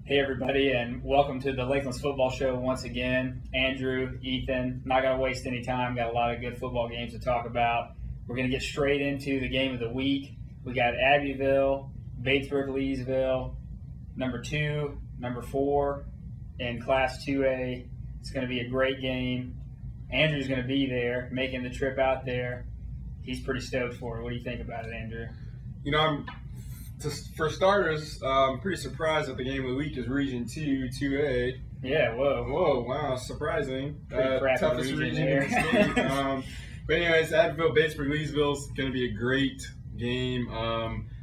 Hey everybody, and welcome to the Lakelands Football Show once again. Andrew, Ethan, not going to waste any time. Got a lot of good football games to talk about. We're going to get straight into the game of the week. We got Abbeville, Batesburg, Leesville, number 2, number 4 in Class 2A. It's going to be a great game. Andrew's going to be there, making the trip out there. He's pretty stoked for it. What do you think about it, Andrew? For starters, I'm pretty surprised that the game of the week is Region 2, 2A. Yeah, whoa. Wow, surprising. Toughest region in the state. But anyways, Abbeville, Batesburg, Leesville is going to be a great game.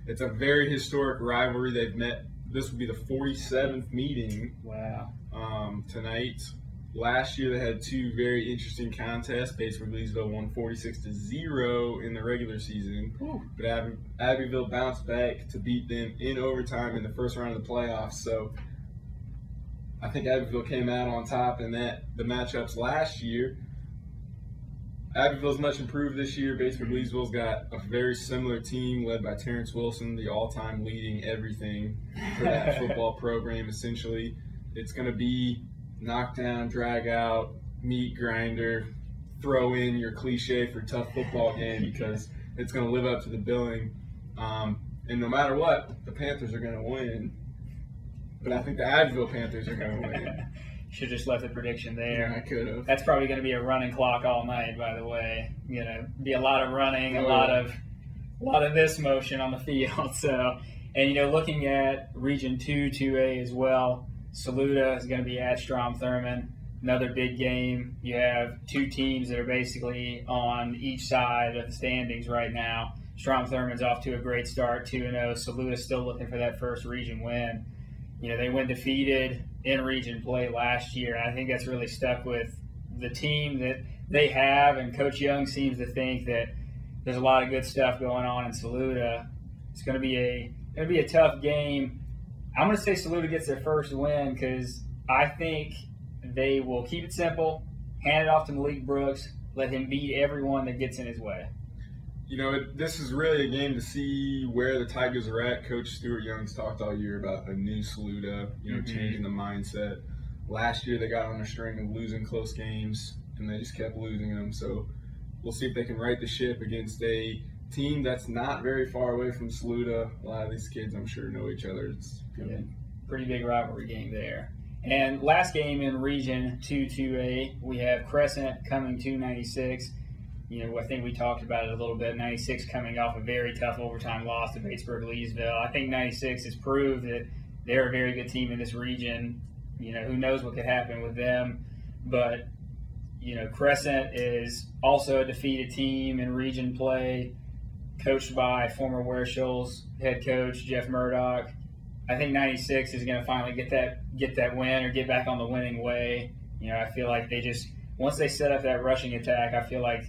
It's a very historic rivalry. They've met. This will be the 47th meeting. Wow. Tonight. Last year they had 2 very interesting contests. Batesburg, Leesville won 46-0 in the regular season. Ooh. But Abbeville bounced back to beat them in overtime in the first round of the playoffs. So I think Abbeville came out on top in the matchups last year. Abbeville's much improved this year. Batesburg, Leesville's got a very similar team led by Terrence Wilson, the all-time leading everything for that football program. Essentially, it's going to be knockdown, drag out, meat grinder, throw in your cliche for tough football game because it's going to live up to the billing. And no matter what, the Panthers are going to win. But I think the Abbeville Panthers are going to win. Should just left the prediction there. Yeah, I could have. That's probably going to be a running clock all night, by the way. Be a lot of running, a lot of this motion on the field. So, and looking at Region 2, 2A as well. Saluda is going to be at Strom Thurmond. Another big game. You have 2 teams that are basically on each side of the standings right now. Strom Thurmond's off to a great start, 2-0. Saluda's still looking for that first region win. They went defeated in region play last year. I think that's really stuck with the team that they have, and Coach Young seems to think that there's a lot of good stuff going on in Saluda. It's going to be a tough game. I'm going to say Saluda gets their first win because I think they will keep it simple, hand it off to Malik Brooks, let him beat everyone that gets in his way. This is really a game to see where the Tigers are at. Coach Stuart Young's talked all year about a new Saluda, changing the mindset. Last year they got on a string of losing close games, and they just kept losing them. So we'll see if they can right the ship against a team that's not very far away from Saluda. A lot of these kids, I'm sure, know each other. It's pretty big rivalry game there. And last game in Region 2, 2A, we have Crescent coming to 96. I think we talked about it a little bit. 96 coming off a very tough overtime loss to Batesburg, Leesville. I think 96 has proved that they're a very good team in this region. Who knows what could happen with them. But, Crescent is also a defeated team in region play, coached by former Ware Shoals head coach Jeff Murdoch. I think 96 is going to finally get that win or get back on the winning way. I feel like once they set up that rushing attack, I feel like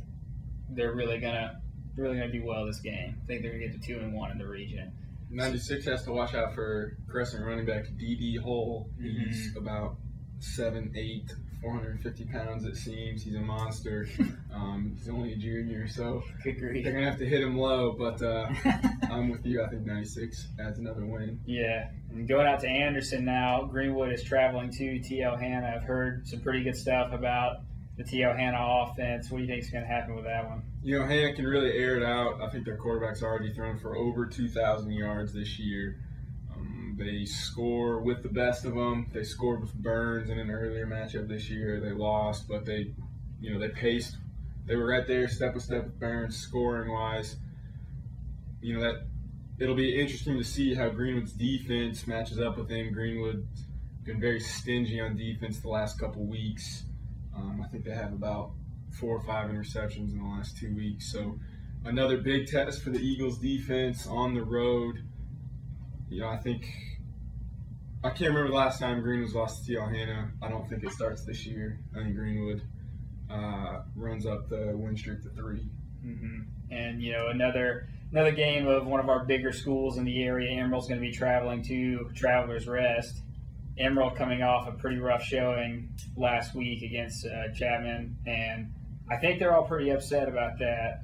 they're really gonna do well this game. I think they're gonna get to 2-1 in the region. 96 has to watch out for Crescent running back D.D. Hull. He's about 7'8", 450 pounds it seems. He's a monster. He's only a junior, so they're going to have to hit him low. But I'm with you. I think 96 adds another win. Yeah. And going out to Anderson now, Greenwood is traveling to T.L. Hanna. I've heard some pretty good stuff about the T.L. Hanna offense. What do you think is going to happen with that one? Hanna can really air it out. I think their quarterback's already thrown for over 2,000 yards this year. They score with the best of them. They scored with Burns in an earlier matchup this year. They lost, but they paced. They were right there, step by step with Burns, scoring wise. That it'll be interesting to see how Greenwood's defense matches up with him. Greenwood's been very stingy on defense the last couple weeks. I think they have about 4 or 5 interceptions in the last 2 weeks. So another big test for the Eagles defense on the road. I can't remember the last time Greenwood's lost to T.L. Hanna. I don't think it starts this year. I think Greenwood runs up the win streak to 3. Mm-hmm. And another game of one of our bigger schools in the area. Emerald's going to be traveling to Travelers Rest. Emerald coming off a pretty rough showing last week against Chapman, and I think they're all pretty upset about that.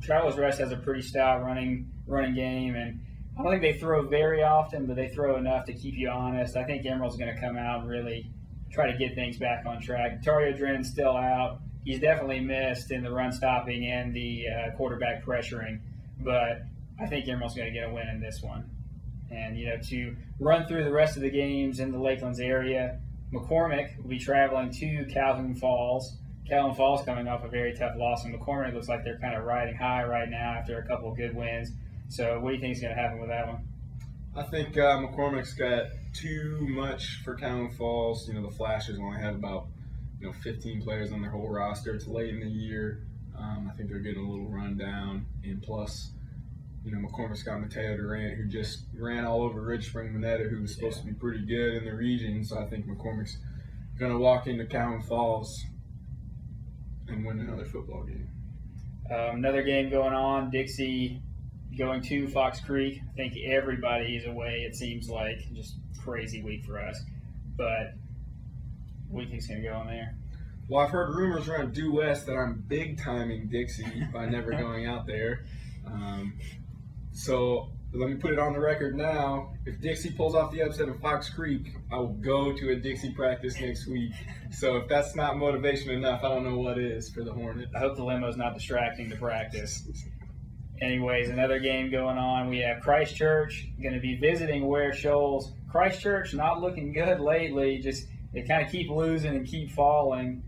Travelers Rest has a pretty stout running game, and I don't think they throw very often, but they throw enough to keep you honest. I think Emerald's going to come out and really try to get things back on track. Tario Drenn's still out. He's definitely missed in the run stopping and the quarterback pressuring, but I think Emerald's going to get a win in this one. And, to run through the rest of the games in the Lakelands area, McCormick will be traveling to Calhoun Falls. Calhoun Falls coming off a very tough loss, and McCormick looks like they're kind of riding high right now after a couple of good wins. So what do you think is going to happen with that one? I think McCormick's got too much for Calhoun Falls. The Flashers only have about 15 players on their whole roster. It's late in the year. I think they're getting a little run down, and plus, McCormick's got Mateo Durant, who just ran all over Ridge Spring Mineta, who was supposed to be pretty good in the region. So I think McCormick's going to walk into Calhoun Falls and win another football game. Another game going on, Dixie going to Fox Creek. I think everybody is away, it seems like. Just crazy week for us. But what do you think's going to go on there? Well, I've heard rumors around Due West that I'm big-timing Dixie by never going out there. So let me put it on the record now. If Dixie pulls off the upset of Fox Creek, I will go to a Dixie practice next week. So if that's not motivation enough, I don't know what is for the Hornets. I hope the limo's not distracting the practice. Anyways, another game going on. We have Christchurch going to be visiting Ware Shoals. Christchurch not looking good lately. Just they kind of keep losing and keep falling.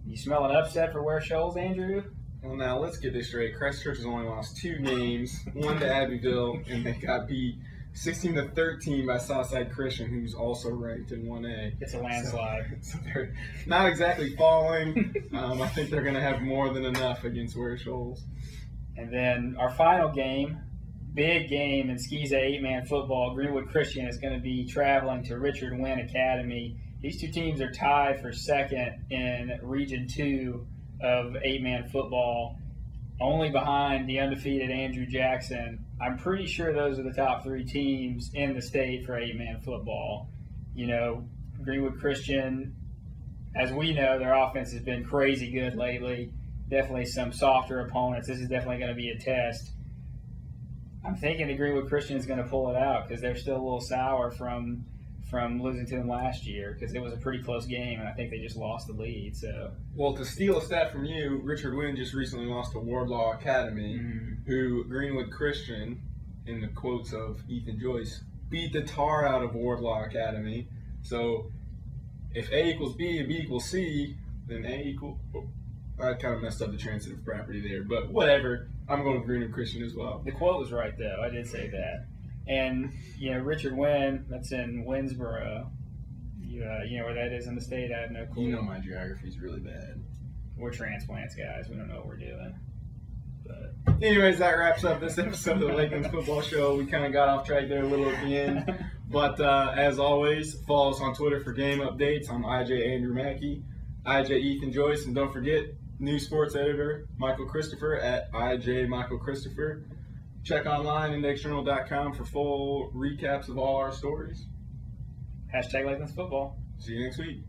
You smell an upset for Ware Shoals, Andrew? Well, now let's get this straight. Christchurch has only lost 2 games, one to Abbeville, and they got beat 16-13 by Southside Christian, who's also ranked in 1A. It's a landslide. So they're not exactly falling. I think they're going to have more than enough against Ware Shoals. And then our final game, big game in Skeeza 8-man football. Greenwood Christian is going to be traveling to Richard Wynn Academy. These two teams are tied for second in Region 2 of 8-man football, only behind the undefeated Andrew Jackson. I'm pretty sure those are the top 3 teams in the state for 8-man football. Greenwood Christian, as we know, their offense has been crazy good lately. Definitely some softer opponents. This is definitely going to be a test. I'm thinking the Greenwood Christian is going to pull it out because they're still a little sour from losing to them last year because it was a pretty close game, and I think they just lost the lead. So, well, to steal a stat from you, Richard Wynn just recently lost to Wardlaw Academy, who Greenwood Christian, in the quotes of Ethan Joyce, beat the tar out of Wardlaw Academy. So if A equals B and B equals C, then A equals... I kind of messed up the transitive property there, but whatever. I'm going with Greenwood Christian as well. The quote was right, though. I did say that. And, Richard Wynn, that's in Winsboro. You know where that is in the state? I have no clue. My geography's really bad. We're transplants, guys. We don't know what we're doing. But anyways, that wraps up this episode of the Lakelands Football Show. We kind of got off track there a little at the end. But as always, follow us on Twitter for game updates. I'm IJ Andrew Mackey, IJ Ethan Joyce, and don't forget, news sports editor Michael Christopher at IJ Michael Christopher. Check online indexjournal.com for full recaps of all our stories. #Lakelands Football. See you next week.